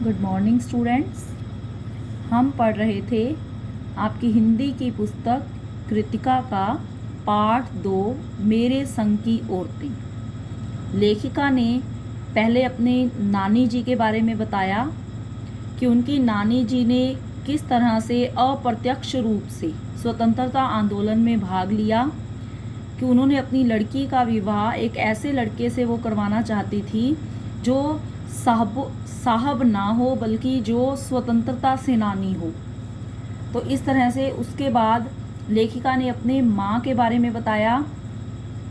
Good morning students. हम पढ़ रहे थे आपकी हिंदी की पुस्तक कृतिका का पाठ 2 मेरे संग की औरतें। लेखिका ने पहले अपने नानी जी के बारे में बताया कि उनकी नानी जी ने किस तरह से अप्रत्यक्ष रूप से स्वतंत्रता आंदोलन में भाग लिया, कि उन्होंने अपनी लड़की का विवाह एक ऐसे लड़के से वो करवाना चाहती थी जो साहब ना हो बल्कि जो स्वतंत्रता सेनानी हो। तो इस तरह से उसके बाद लेखिका ने अपने माँ के बारे में बताया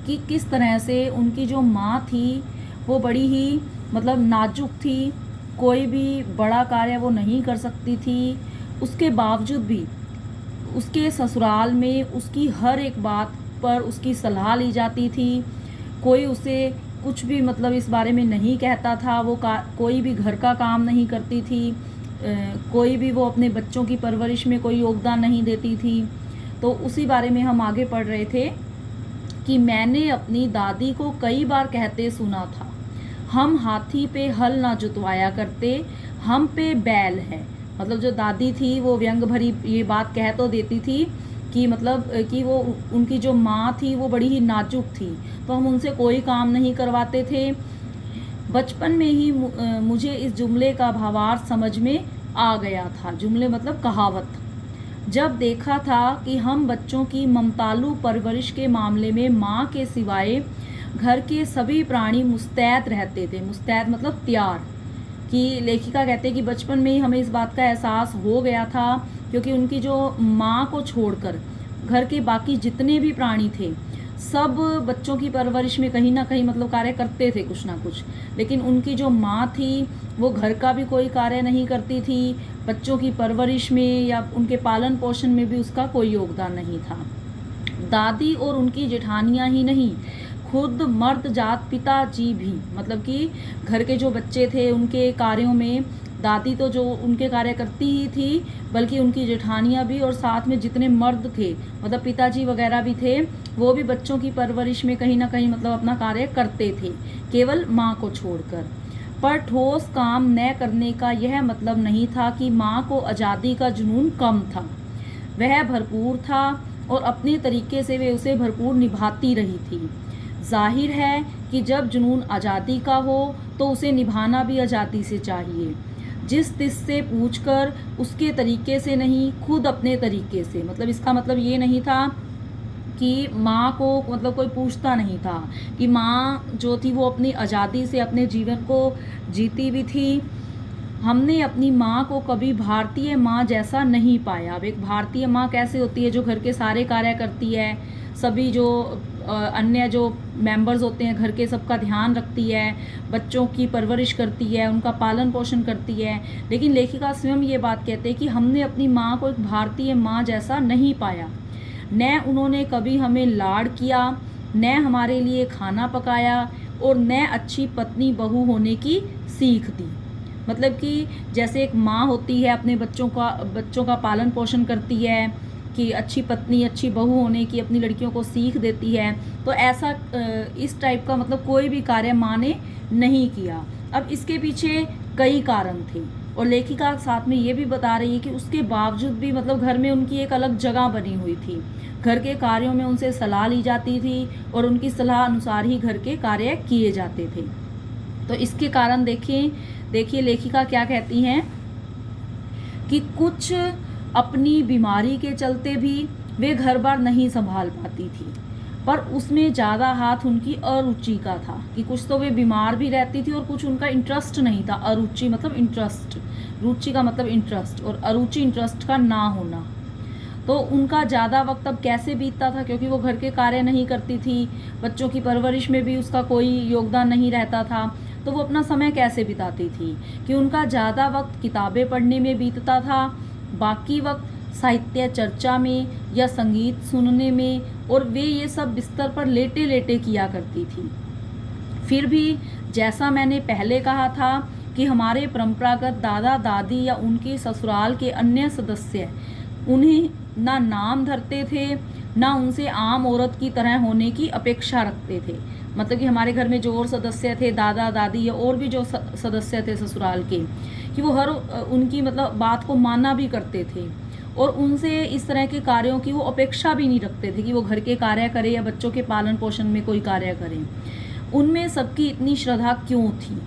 कि किस तरह से उनकी जो माँ थी वो बड़ी ही नाजुक थी, कोई भी बड़ा कार्य वो नहीं कर सकती थी। उसके बावजूद भी उसके ससुराल में उसकी हर एक बात पर उसकी सलाह ली जाती थी। कोई उसे कुछ भी इस बारे में नहीं कहता था। वो कोई भी घर का काम नहीं करती थी, कोई भी वो अपने बच्चों की परवरिश में कोई योगदान नहीं देती थी। तो उसी बारे में हम आगे पढ़ रहे थे कि मैंने अपनी दादी को कई बार कहते सुना था, हम हाथी पे हल ना जुतवाया करते, हम पे बैल है। जो दादी थी वो व्यंग भरी ये बात कह तो देती थी कि कि वो उनकी जो माँ थी वो बड़ी ही नाजुक थी, तो हम उनसे कोई काम नहीं करवाते थे। बचपन में ही मुझे इस जुमले का भावार्थ समझ में आ गया था। जुमले कहावत। जब देखा था कि हम बच्चों की ममतालू परवरिश के मामले में माँ के सिवाय घर के सभी प्राणी मुस्तैद रहते थे। मुस्तैद तैयार। कि लेखिका कहते हैं कि बचपन में ही हमें इस बात का एहसास हो गया था, क्योंकि उनकी जो माँ को छोड़कर घर के बाकी जितने भी प्राणी थे सब बच्चों की परवरिश में कहीं ना कहीं कार्य करते थे कुछ ना कुछ, लेकिन उनकी जो माँ थी वो घर का भी कोई कार्य नहीं करती थी, बच्चों की परवरिश में या उनके पालन पोषण में भी उसका कोई योगदान नहीं था। दादी और उनकी जेठानियाँ ही नहीं, खुद मर्द जात पिताजी भी कि घर के जो बच्चे थे उनके कार्यों में दादी तो जो उनके कार्य करती ही थी, बल्कि उनकी जेठानियाँ भी और साथ में जितने मर्द थे पिताजी वगैरह भी थे, वो भी बच्चों की परवरिश में कहीं ना कहीं अपना कार्य करते थे, केवल माँ को छोड़कर। पर ठोस काम न करने का यह मतलब नहीं था कि माँ को आज़ादी का जुनून कम था। वह भरपूर था और अपने तरीके से वे उसे भरपूर निभाती रही थी। जाहिर है कि जब जुनून आज़ादी का हो तो उसे निभाना भी आज़ादी से चाहिए। जिस तिस से पूछकर, उसके तरीके से नहीं, खुद अपने तरीके से। इसका ये नहीं था कि माँ को कोई पूछता नहीं था, कि माँ जो थी वो अपनी आज़ादी से अपने जीवन को जीती भी थी। हमने अपनी माँ को कभी भारतीय माँ जैसा नहीं पाया। अब एक भारतीय माँ कैसे होती है, जो घर के सारे कार्य करती है, सभी जो अन्य जो मेंबर्स होते हैं घर के सबका ध्यान रखती है, बच्चों की परवरिश करती है, उनका पालन पोषण करती है। लेकिन लेखिका स्वयं ये बात कहते हैं कि हमने अपनी माँ को एक भारतीय माँ जैसा नहीं पाया। न उन्होंने कभी हमें लाड किया, न हमारे लिए खाना पकाया और न अच्छी पत्नी बहू होने की सीख दी। कि जैसे एक माँ होती है अपने बच्चों का पालन पोषण करती है, कि अच्छी पत्नी अच्छी बहू होने की अपनी लड़कियों को सीख देती है, तो ऐसा इस टाइप का कोई भी कार्य माँ ने नहीं किया। अब इसके पीछे कई कारण थे और लेखिका साथ में ये भी बता रही है कि उसके बावजूद भी घर में उनकी एक अलग जगह बनी हुई थी। घर के कार्यों में उनसे सलाह ली जाती थी और उनकी सलाह अनुसार ही घर के कार्य किए जाते थे। तो इसके कारण देखिए लेखिका क्या कहती हैं कि कुछ अपनी बीमारी के चलते भी वे घर बार नहीं संभाल पाती थी, पर उसमें ज़्यादा हाथ उनकी अरुचि का था। कि कुछ तो वे बीमार भी रहती थी और कुछ उनका इंटरेस्ट नहीं था। अरुचि इंटरेस्ट, रुचि का इंटरेस्ट, और अरुचि इंटरेस्ट का ना होना। तो उनका ज़्यादा वक्त अब कैसे बीतता था, क्योंकि वो घर के कार्य नहीं करती थी, बच्चों की परवरिश में भी उसका कोई योगदान नहीं रहता था, तो वो अपना समय कैसे बिताती थी। कि उनका ज़्यादा वक्त किताबें पढ़ने में बीतता था, बाकी वक्त साहित्य चर्चा में या संगीत सुनने में, और वे ये सब बिस्तर पर लेटे लेटे किया करती थी। फिर भी जैसा मैंने पहले कहा था कि हमारे परंपरागत दादा दादी या उनके ससुराल के अन्य सदस्य उन्हें ना नाम धरते थे, ना उनसे आम औरत की तरह होने की अपेक्षा रखते थे। मतलब कि हमारे घर में जो और सदस्य थे, दादा दादी या और भी जो सदस्य थे ससुराल के, कि वो हर उनकी मतलब बात को माना भी करते थे और उनसे इस तरह के कार्यों की वो अपेक्षा भी नहीं रखते थे कि वो घर के कार्य करे या बच्चों के पालन पोषण में कोई कार्य करें। उनमें सबकी इतनी श्रद्धा क्यों थी,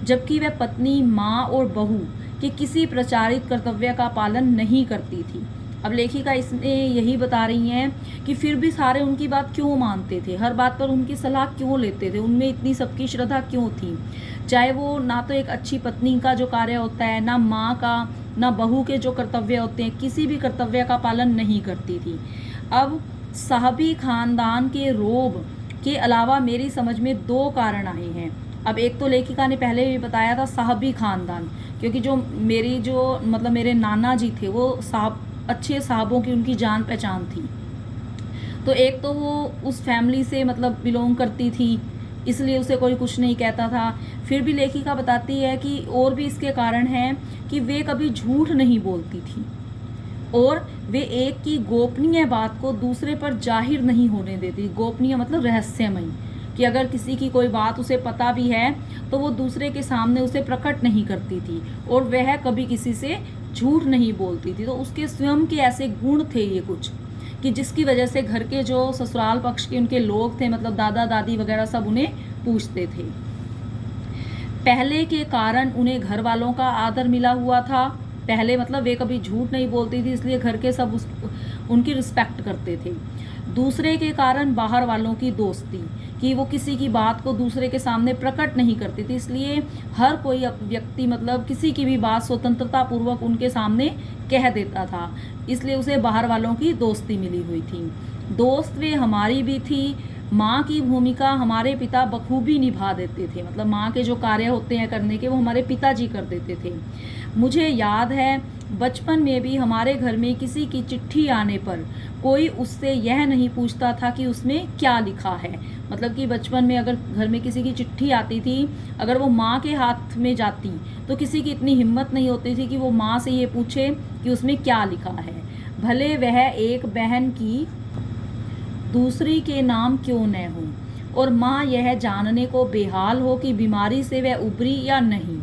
जबकि वह पत्नी, माँ और बहू के किसी प्रचारित कर्तव्य का पालन नहीं करती थी। अब लेखिका इसमें यही बता रही हैं कि फिर भी सारे उनकी बात क्यों मानते थे, हर बात पर उनकी सलाह क्यों लेते थे, उनमें इतनी सबकी श्रद्धा क्यों थी। चाहे वो ना तो एक अच्छी पत्नी का जो कार्य होता है, ना माँ का, ना बहू के जो कर्तव्य होते हैं, किसी भी कर्तव्य का पालन नहीं करती थी। अब साहबी खानदान के रोब के अलावा मेरी समझ में दो कारण आए हैं। अब एक तो लेखिका ने पहले भी बताया था साहबी खानदान, क्योंकि जो मेरे नाना जी थे वो अच्छे साहबों की उनकी जान पहचान थी। तो एक तो वो उस फैमिली से मतलब बिलोंग करती थी, इसलिए उसे कोई कुछ नहीं कहता था। फिर भी लेखिका बताती है कि और भी इसके कारण हैं कि वे कभी झूठ नहीं बोलती थी और वे एक की गोपनीय बात को दूसरे पर जाहिर नहीं होने देती। गोपनीय मतलब रहस्यमयी, कि अगर किसी की कोई बात उसे पता भी है तो वो दूसरे के सामने उसे प्रकट नहीं करती थी और वह कभी किसी से झूठ नहीं बोलती थी। तो उसके स्वयं के ऐसे गुण थे ये कुछ, कि जिसकी वजह से घर के जो ससुराल पक्ष के उनके लोग थे, मतलब दादा दादी वगैरह, सब उन्हें पूछते थे। पहले के कारण उन्हें घर वालों का आदर मिला हुआ था। पहले मतलब वे कभी झूठ नहीं बोलती थी, इसलिए घर के सब उनकी रिस्पेक्ट करते थे। दूसरे के कारण बाहर वालों की दोस्ती, कि वो किसी की बात को दूसरे के सामने प्रकट नहीं करती थी, इसलिए हर कोई व्यक्ति मतलब किसी की भी बात स्वतंत्रता पूर्वक उनके सामने कह देता था, इसलिए उसे बाहर वालों की दोस्ती मिली हुई थी। दोस्त वे हमारी भी थी। माँ की भूमिका हमारे पिता बखूबी निभा देते थे, मतलब माँ के जो कार्य होते हैं करने के, वो हमारे पिताजी कर देते थे। मुझे याद है बचपन में भी हमारे घर में किसी की चिट्ठी आने पर कोई उससे यह नहीं पूछता था कि उसमें क्या लिखा है। मतलब कि बचपन में अगर घर में किसी की चिट्ठी आती थी, अगर वो माँ के हाथ में जाती तो किसी की इतनी हिम्मत नहीं होती थी कि वो माँ से ये पूछे कि उसमें क्या लिखा है, भले वह एक बहन की दूसरी के नाम क्यों न हो, और माँ यह जानने को बेहाल हो कि बीमारी से वह उबरी या नहीं।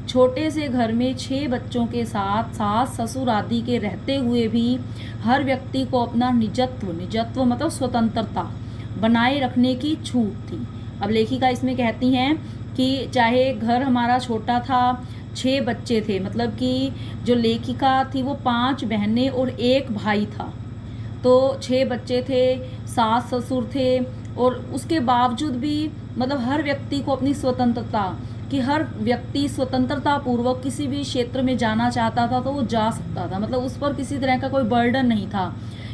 छोटे से घर में 6 बच्चों के साथ सास ससुर आदि के रहते हुए भी हर व्यक्ति को अपना निजत्व मतलब स्वतंत्रता बनाए रखने की छूट थी। अब लेखिका इसमें कहती हैं कि चाहे घर हमारा छोटा था, 6 बच्चे थे, मतलब कि जो लेखिका थी वो 5 बहनें और 1 भाई था, तो 6 बच्चे थे, सास ससुर थे, और उसके बावजूद भी मतलब हर व्यक्ति को अपनी स्वतंत्रता, कि हर व्यक्ति स्वतंत्रता पूर्वक किसी भी क्षेत्र में जाना चाहता था तो वो जा सकता था। मतलब उस पर किसी तरह का कोई बर्डन नहीं था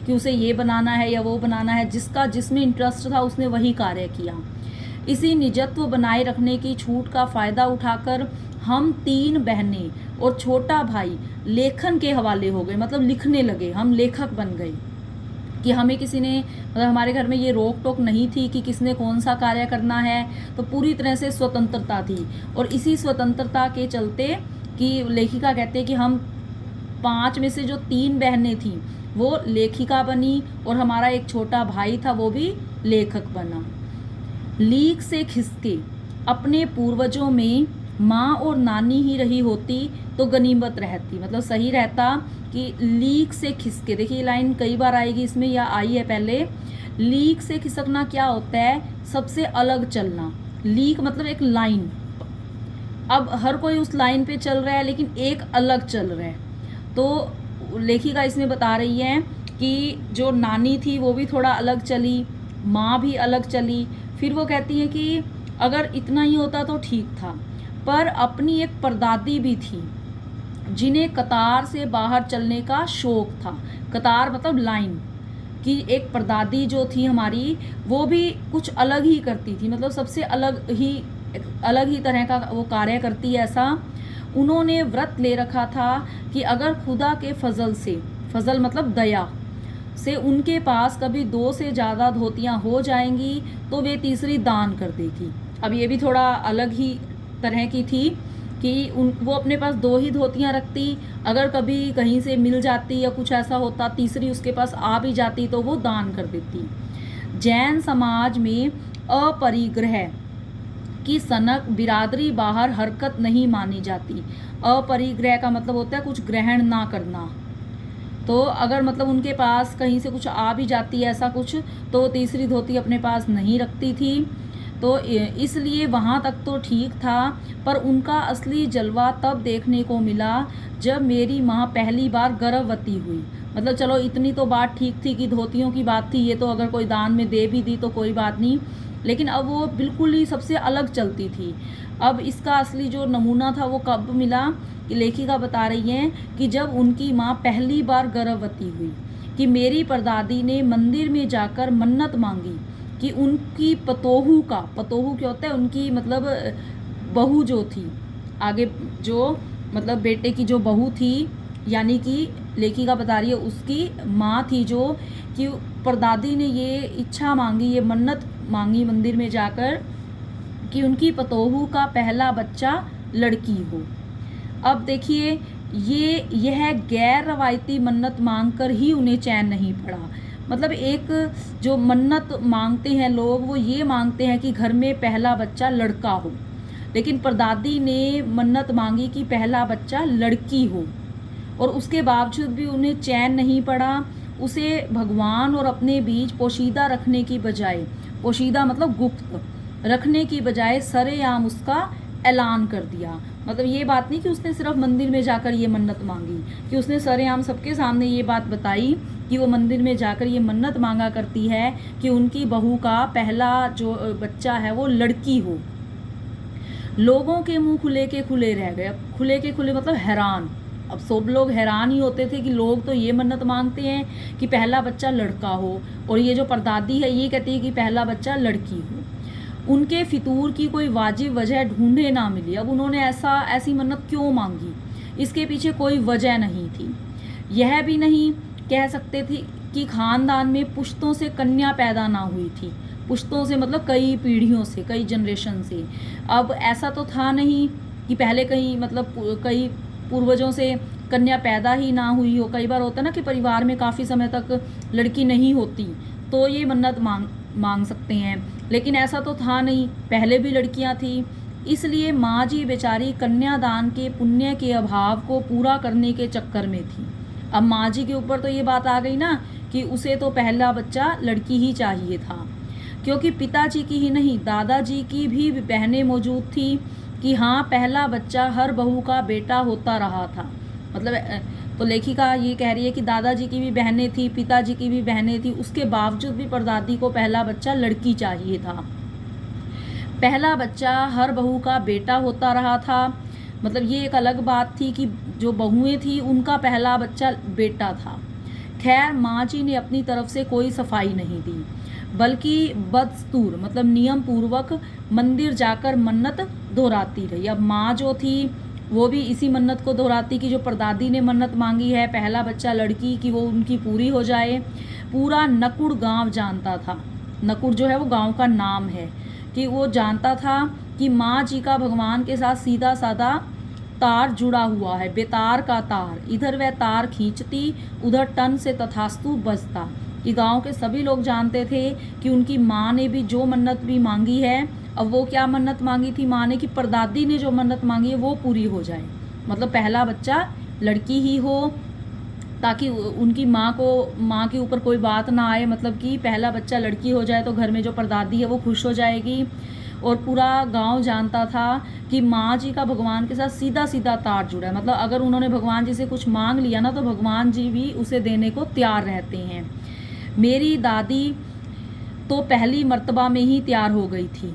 कि उसे ये बनाना है या वो बनाना है, जिसमें इंटरेस्ट था उसने वही कार्य किया। इसी निजत्व बनाए रखने की छूट का फ़ायदा उठाकर हम 3 बहनें और छोटा भाई लेखन के हवाले हो गए, मतलब लिखने लगे, हम लेखक बन गए। कि हमें किसी ने मतलब हमारे घर में ये रोक टोक नहीं थी कि किसने कौन सा कार्य करना है, तो पूरी तरह से स्वतंत्रता थी। और इसी स्वतंत्रता के चलते कि लेखिका कहते हैं कि हम 5 में से जो 3 बहनें थीं वो लेखिका बनी और हमारा एक छोटा भाई था वो भी लेखक बना। लीक से खिसके अपने पूर्वजों में माँ और नानी ही रही होती तो गनीमत रहती, मतलब सही रहता कि लीक से खिसके। देखिए लाइन कई बार आएगी इसमें, या आई है पहले। लीक से खिसकना क्या होता है, सबसे अलग चलना। लीक मतलब एक लाइन, अब हर कोई उस लाइन पे चल रहा है लेकिन एक अलग चल रहा है। तो लेखिका इसमें बता रही है कि जो नानी थी वो भी थोड़ा अलग चली, माँ भी अलग चली। फिर वो कहती है कि अगर इतना ही होता तो ठीक था, पर अपनी एक परदादी भी थी जिन्हें कतार से बाहर चलने का शौक था। कतार मतलब लाइन, कि एक परदादी जो थी हमारी वो भी कुछ अलग ही करती थी, मतलब सबसे अलग ही तरह का वो कार्य करती है ऐसा। उन्होंने व्रत ले रखा था कि अगर खुदा के फजल से, फजल मतलब दया से, उनके पास कभी 2 से ज़्यादा धोतियाँ हो जाएंगी तो वे तीसरी दान कर देगी। अब ये भी थोड़ा अलग ही तरह की थी कि वो अपने पास 2 ही धोतियाँ रखती, अगर कभी कहीं से मिल जाती या कुछ ऐसा होता तीसरी उसके पास आ भी जाती तो वो दान कर देती। जैन समाज में अपरिग्रह की सनक बिरादरी बाहर हरकत नहीं मानी जाती। अपरिग्रह का मतलब होता है कुछ ग्रहण ना करना। तो अगर मतलब उनके पास कहीं से कुछ आ भी जाती है ऐसा कुछ, तो तीसरी धोती अपने पास नहीं रखती थी। तो इसलिए वहाँ तक तो ठीक था, पर उनका असली जलवा तब देखने को मिला जब मेरी माँ पहली बार गर्भवती हुई। मतलब चलो इतनी तो बात ठीक थी कि धोतियों की बात थी, ये तो अगर कोई दान में दे भी दी तो कोई बात नहीं, लेकिन अब वो बिल्कुल ही सबसे अलग चलती थी। अब इसका असली जो नमूना था वो कब मिला कि लेखिका बता रही हैं कि जब उनकी माँ पहली बार गर्भवती हुई, कि मेरी परदादी ने मंदिर में जाकर मन्नत मांगी कि उनकी पतोहू क्या होता है, उनकी मतलब बहू जो थी, आगे जो मतलब बेटे की जो बहू थी, यानी कि लेखिका बता रही है उसकी माँ थी जो, कि परदादी ने ये इच्छा मांगी, ये मन्नत मांगी मंदिर में जाकर कि उनकी पतोहू का पहला बच्चा लड़की हो। अब देखिए यह गैर रवायती मन्नत मांगकर ही उन्हें चैन नहीं पड़ा। मतलब एक जो मन्नत मांगते हैं लोग वो ये मांगते हैं कि घर में पहला बच्चा लड़का हो, लेकिन परदादी ने मन्नत मांगी कि पहला बच्चा लड़की हो, और उसके बावजूद भी उन्हें चैन नहीं पड़ा। उसे भगवान और अपने बीच पोशीदा रखने की बजाय, पोशीदा मतलब गुप्त रखने की बजाय सरेआम उसका ऐलान कर दिया। मतलब ये बात नहीं कि उसने सिर्फ मंदिर में जाकर ये मन्नत मांगी, कि उसने सरेआम सबके सामने ये बात बताई कि वो मंदिर में जाकर ये मन्नत मांगा करती है कि उनकी बहू का पहला जो बच्चा है वो लड़की हो। लोगों के मुंह खुले के खुले रह गए। खुले के खुले मतलब हैरान। अब सब लोग हैरान ही होते थे कि लोग तो ये मन्नत मांगते हैं कि पहला बच्चा लड़का हो, और ये जो परदादी है ये कहती है कि पहला बच्चा लड़की हो। उनके फितूर की कोई वाजिब वजह ढूंढे ना मिली। अब उन्होंने ऐसी मन्नत क्यों मांगी, इसके पीछे कोई वजह नहीं थी। यह भी नहीं कह सकते थे कि खानदान में पुश्तों से कन्या पैदा ना हुई थी। पुश्तों से मतलब कई पीढ़ियों से, कई जनरेशन से। अब ऐसा तो था नहीं कि पहले कई पूर्वजों से कन्या पैदा ही ना हुई हो। कई बार होता है ना कि परिवार में काफ़ी समय तक लड़की नहीं होती, तो ये मन्नत मांग सकते हैं, लेकिन ऐसा तो था नहीं, पहले भी लड़कियां थी। इसलिए माँ जी बेचारी कन्यादान के पुण्य के अभाव को पूरा करने के चक्कर में थी। अब माँ जी के ऊपर तो ये बात आ गई ना कि उसे तो पहला बच्चा लड़की ही चाहिए था, क्योंकि पिताजी की ही नहीं दादाजी की भी बहनें मौजूद थी कि हाँ पहला बच्चा हर बहू का बेटा होता रहा था। मतलब तो लेखिका ये कह रही है कि दादाजी की भी बहनें थी, पिताजी की भी बहनें थी, उसके बावजूद भी परदादी को पहला बच्चा लड़की चाहिए था। पहला बच्चा हर बहू का बेटा होता रहा था। मतलब ये एक अलग बात थी कि जो बहुएं थी उनका पहला बच्चा बेटा था। खैर माँ जी ने अपनी तरफ से कोई सफाई नहीं दी, बल्कि बदस्तूर मतलब नियम पूर्वक मंदिर जाकर मन्नत दोहराती रही। अब माँ जो थी वो भी इसी मन्नत को दोहराती कि जो परदादी ने मन्नत मांगी है पहला बच्चा लड़की की, वो उनकी पूरी हो जाए। पूरा नकुड़ गांव जानता था, नकुड़ जो है वो गांव का नाम है, कि वो जानता था कि माँ जी का भगवान के साथ सीधा साधा तार जुड़ा हुआ है, बेतार का तार। इधर वह तार खींचती, उधर टन से तथास्तु बजता। कि गांव के सभी लोग जानते थे कि उनकी माँ ने भी जो मन्नत भी मांगी है, अब वो क्या मन्नत मांगी थी माँ ने, कि परदादी ने जो मन्नत मांगी है वो पूरी हो जाए। मतलब पहला बच्चा लड़की ही हो, ताकि उनकी माँ के ऊपर कोई बात ना आए। मतलब कि पहला बच्चा लड़की हो जाए तो घर में जो परदादी है वो खुश हो जाएगी। और पूरा गांव जानता था कि माँ जी का भगवान के साथ सीधा सीधा तार जुड़ा है। मतलब अगर उन्होंने भगवान जी से कुछ मांग लिया ना तो भगवान जी भी उसे देने को तैयार रहते हैं। मेरी दादी तो पहली मर्तबा में ही तैयार हो गई थी।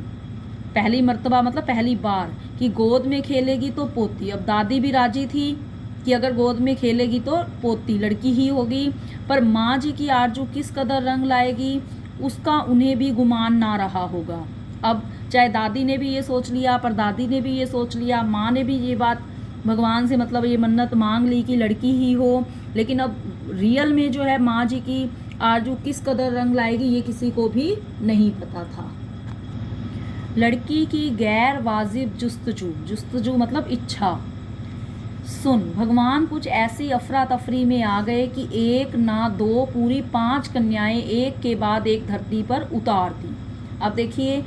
पहली मर्तबा मतलब पहली बार, कि गोद में खेलेगी तो पोती। अब दादी भी राजी थी कि अगर गोद में खेलेगी तो पोती लड़की ही होगी, पर माँ जी की आरजू किस कदर रंग लाएगी उसका उन्हें भी गुमान ना रहा होगा। अब चाहे दादी ने भी ये सोच लिया, पर दादी ने भी ये सोच लिया, माँ ने भी ये बात भगवान से मतलब ये मन्नत मांग ली कि लड़की ही हो, लेकिन अब रियल में जो है माँ जी की आरजू किस कदर रंग लाएगी ये किसी को भी नहीं पता था। लड़की की गैर वाजिब जुस्तजू, जुस्तजू मतलब इच्छा। सुन, भगवान कुछ ऐसी अफरा तफरी में आ गए कि एक ना दो पूरी 5 कन्याएं एक के बाद एक धरती पर उतार दी। अब देखिए,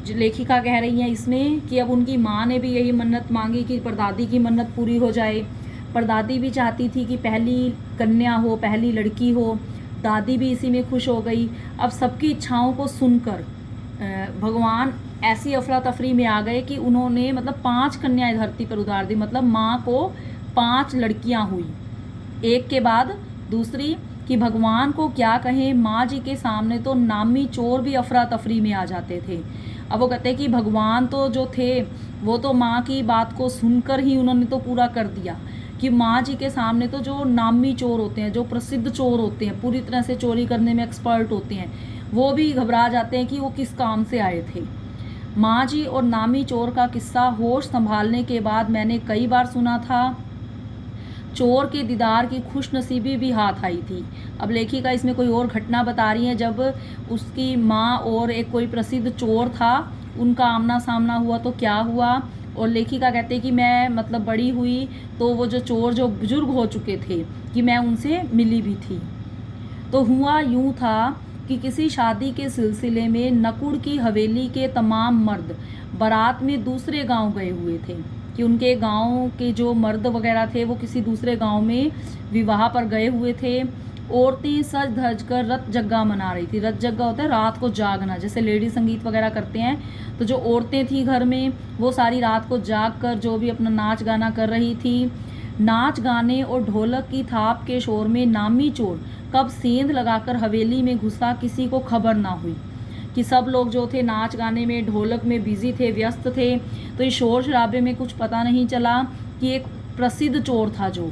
जो लेखिका कह रही हैं इसमें कि अब उनकी माँ ने भी यही मन्नत मांगी कि परदादी की मन्नत पूरी हो जाए। परदादी भी चाहती थी कि पहली कन्या हो, पहली लड़की हो। दादी भी इसी में खुश हो गई। अब सबकी इच्छाओं को सुनकर भगवान ऐसी अफरा तफरी में आ गए कि उन्होंने मतलब 5 कन्याएं धरती पर उतार दी। मतलब माँ को 5 लड़कियां हुई एक के बाद दूसरी। कि भगवान को क्या कहें, माँ जी के सामने तो नामी चोर भी अफरा तफरी में आ जाते थे। अब वो कहते हैं कि भगवान तो जो थे वो तो माँ की बात को सुनकर ही उन्होंने तो पूरा कर दिया कि माँ जी के सामने तो जो नामी चोर होते हैं, जो प्रसिद्ध चोर होते हैं, पूरी तरह से चोरी करने में एक्सपर्ट होते हैं, वो भी घबरा जाते हैं कि वो किस काम से आए थे। माँ जी और नामी चोर का किस्सा होश संभालने के बाद मैंने कई बार सुना था। चोर के दीदार की खुशनसीबी भी हाथ आई थी। अब लेखिका इसमें कोई और घटना बता रही है, जब उसकी माँ और एक कोई प्रसिद्ध चोर था, उनका आमना सामना हुआ तो क्या हुआ। और लेखिका कहते कि मैं मतलब बड़ी हुई तो वो जो चोर जो बुजुर्ग हो चुके थे कि मैं उनसे मिली भी थी। तो हुआ यूँ था कि किसी शादी के सिलसिले में नकुड़ की हवेली के तमाम मर्द बारात में दूसरे गांव गए हुए थे कि उनके गांव के जो मर्द वगैरह थे वो किसी दूसरे गांव में विवाह पर गए हुए थे। औरतें सज धज कर रत जग्गा मना रही थी। रत जग्गा होता है रात को जागना, जैसे लेडी संगीत वगैरह करते हैं। तो जो औरतें थी घर में वो सारी रात को जाग कर जो भी अपना नाच गाना कर रही थी। नाच गाने और ढोलक की थाप के शोर में नामी चोर कब सेंध लगाकर हवेली में घुसा किसी को खबर ना हुई। कि सब लोग जो थे नाच गाने में, ढोलक में बिजी थे, व्यस्त थे। तो इस शोर शराबे में कुछ पता नहीं चला कि एक प्रसिद्ध चोर था जो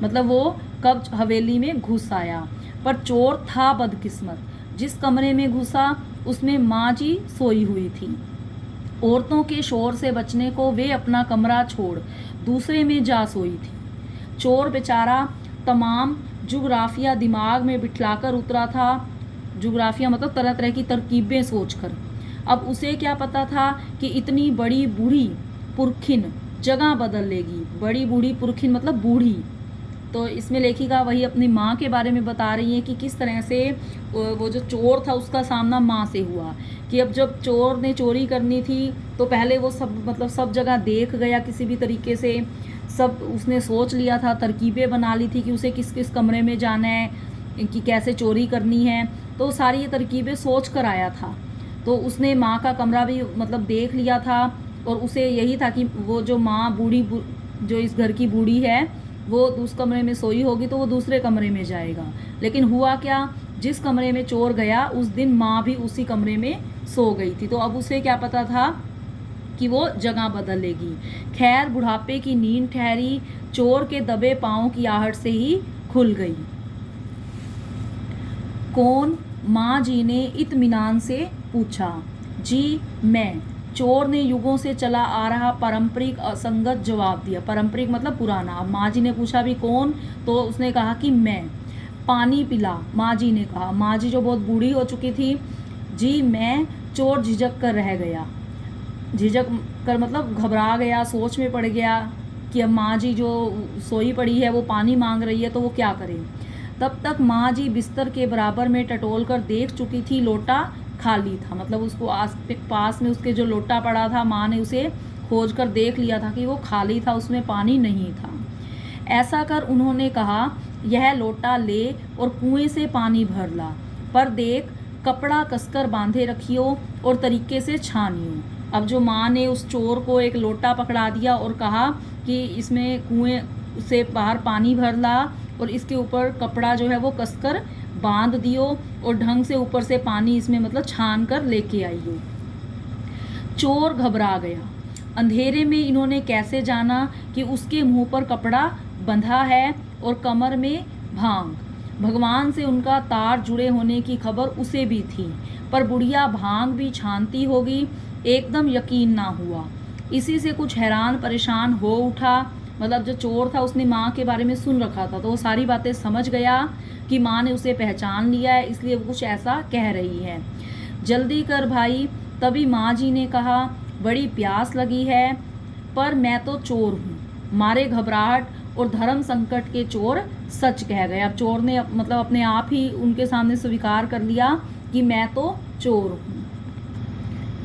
मतलब वो कब हवेली में घुस आया। पर चोर था बदकिस्मत, जिस कमरे में घुसा उसमें माँ जी सोई हुई थी। औरतों के शोर से बचने को वे अपना कमरा छोड़ दूसरे में जा सोई थी। चोर बेचारा तमाम जुग्राफिया दिमाग में बिठलाकर उतरा था। जुग्राफिया मतलब तरह तरह की तरकीबें सोचकर। अब उसे क्या पता था कि इतनी बड़ी बूढ़ी पुरखिन जगह बदल लेगी। बड़ी बूढ़ी पुरखिन मतलब बूढ़ी। तो इसमें लेखिका वही अपनी माँ के बारे में बता रही है कि किस तरह से वो जो चोर था उसका सामना माँ से हुआ। कि अब जब चोर ने चोरी करनी थी तो पहले वो सब जगह देख गया किसी भी तरीके से। सब उसने सोच लिया था, तरकीबें बना ली थी कि उसे किस किस कमरे में जाना है, कि कैसे चोरी करनी है। तो सारी ये तरकीबें सोच कर आया था। तो उसने माँ का कमरा भी मतलब देख लिया था और उसे यही था कि वो जो माँ बूढ़ी जो इस घर की बूढ़ी है वो उस कमरे में सोई होगी तो वो दूसरे कमरे में जाएगा। लेकिन हुआ क्या, जिस कमरे में चोर गया उस दिन माँ भी उसी कमरे में सो गई थी। तो अब उसे क्या पता था कि वो जगह बदल लेगी। खैर बुढ़ापे की नींद ठहरी चोर के दबे पाँव की आहट से ही खुल गई। कौन? माँ जी ने इत्मीनान से पूछा। जी मैं। चोर ने युगों से चला आ रहा पारंपरिक असंगत जवाब दिया। पारंपरिक मतलब पुराना। अब माँ जी ने पूछा भी कौन, तो उसने कहा कि मैं। पानी पिला, माँ जी ने कहा। माँ जी जो बहुत बूढ़ी हो चुकी थी। जी मैं। चोर झिझक कर रह गया। झिझक कर मतलब घबरा गया, सोच में पड़ गया कि अब माँ जी जो सोई पड़ी है वो पानी मांग रही है तो वो क्या करे। तब तक माँ जी बिस्तर के बराबर में टटोल कर देख चुकी थी लोटा खाली था। मतलब उसको आस पास में उसके जो लोटा पड़ा था माँ ने उसे खोज कर देख लिया था कि वो खाली था, उसमें पानी नहीं था। ऐसा कर उन्होंने कहा यह लोटा ले और कुएं से पानी भर ला, पर देख कपड़ा कसकर बांधे रखियो और तरीके से छानियो। अब जो माँ ने उस चोर को एक लोटा पकड़ा दिया और कहा कि इसमें कुएं से बाहर पानी भर ला और इसके ऊपर कपड़ा जो है वो कसकर बांध दियो और ढंग से ऊपर से पानी इसमें मतलब छान कर लेके आइयो। चोर घबरा गया। अंधेरे में इन्होंने कैसे जाना कि उसके मुंह पर कपड़ा बंधा है और कमर में भांग। भगवान से उनका तार जुड़े होने की खबर उसे भी थी, पर बुढ़िया भांग भी छानती होगी एकदम यकीन ना हुआ। इसी से कुछ हैरान परेशान हो उठा। मतलब जो चोर था उसने माँ के बारे में सुन रखा था तो वो सारी बातें समझ गया कि माँ ने उसे पहचान लिया है, इसलिए वो कुछ ऐसा कह रही है। जल्दी कर भाई, तभी माँ जी ने कहा, बड़ी प्यास लगी है, पर मैं तो चोर हूँ। मारे घबराहट और धर्म संकट के चोर सच कह गए। अब चोर ने मतलब अपने आप ही उनके सामने स्वीकार कर लिया कि मैं तो चोर हूँ।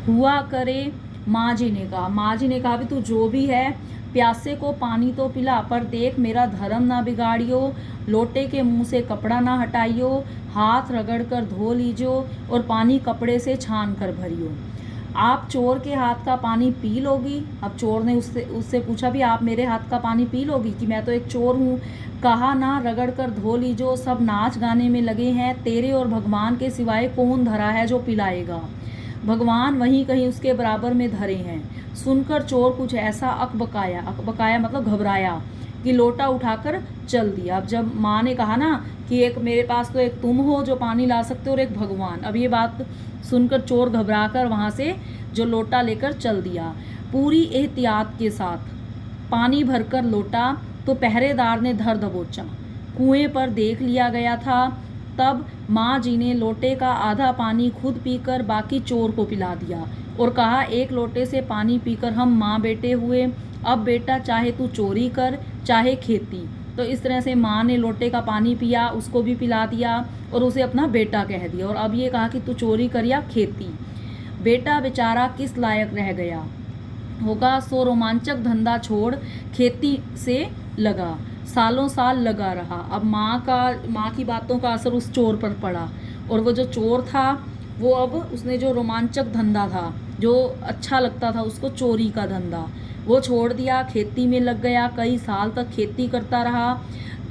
हुआ करे, माँ जी ने कहा। माँ जी ने कहा, भी तू जो भी है, प्यासे को पानी तो पिला, पर देख मेरा धर्म ना बिगाड़ियो, लोटे के मुंह से कपड़ा ना हटाइयो, हाथ रगड़ कर धो लीजियो और पानी कपड़े से छान कर भरियो। आप चोर के हाथ का पानी पी लोगी? अब चोर ने उससे पूछा, भी आप मेरे हाथ का पानी पी लोगी कि मैं तो एक चोर हूँ? कहा ना, रगड़ कर धो लीजो, सब नाच गाने में लगे हैं, तेरे और भगवान के सिवाय कौन धरा है जो पिलाएगा? भगवान वहीं कहीं उसके बराबर में धरे हैं। सुनकर चोर कुछ ऐसा अकबकाया मतलब घबराया कि लोटा उठाकर चल दिया। अब जब माँ ने कहा ना कि एक मेरे पास तो एक तुम हो जो पानी ला सकते हो और एक भगवान, अब ये बात सुनकर चोर घबराकर वहाँ से जो लोटा लेकर चल दिया। पूरी एहतियात के साथ पानी भरकर लोटा तो पहरेदार ने धर दबोचा। कुएं पर देख लिया गया था। तब माँ जी ने लोटे का आधा पानी खुद पीकर बाकी चोर को पिला दिया और कहा, एक लोटे से पानी पीकर हम माँ बेटे हुए। अब बेटा चाहे तू चोरी कर चाहे खेती। तो इस तरह से माँ ने लोटे का पानी पिया, उसको भी पिला दिया और उसे अपना बेटा कह दिया। और अब ये कहा कि तू चोरी कर या खेती। बेटा बेचारा किस लायक रह गया होगा, सो रोमांचक धंधा छोड़ खेती से लगा। सालों साल लगा रहा। अब माँ की बातों का असर उस चोर पर पड़ा और वो जो चोर था वो अब उसने जो रोमांचक धंधा था, जो अच्छा लगता था उसको, चोरी का धंधा, वो छोड़ दिया, खेती में लग गया। कई साल तक खेती करता रहा।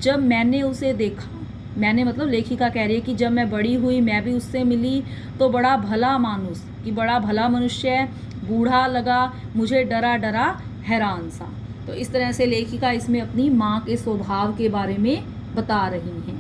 जब मैंने उसे देखा, मैंने मतलब लेखिका कह रही है कि जब मैं बड़ी हुई, मैं भी उससे मिली, तो बड़ा भला मानुस कि बड़ा भला मनुष्य है, बूढ़ा लगा, मुझे डरा डरा हैरान सा। तो इस तरह से लेखिका इसमें अपनी माँ के स्वभाव के बारे में बता रही हैं।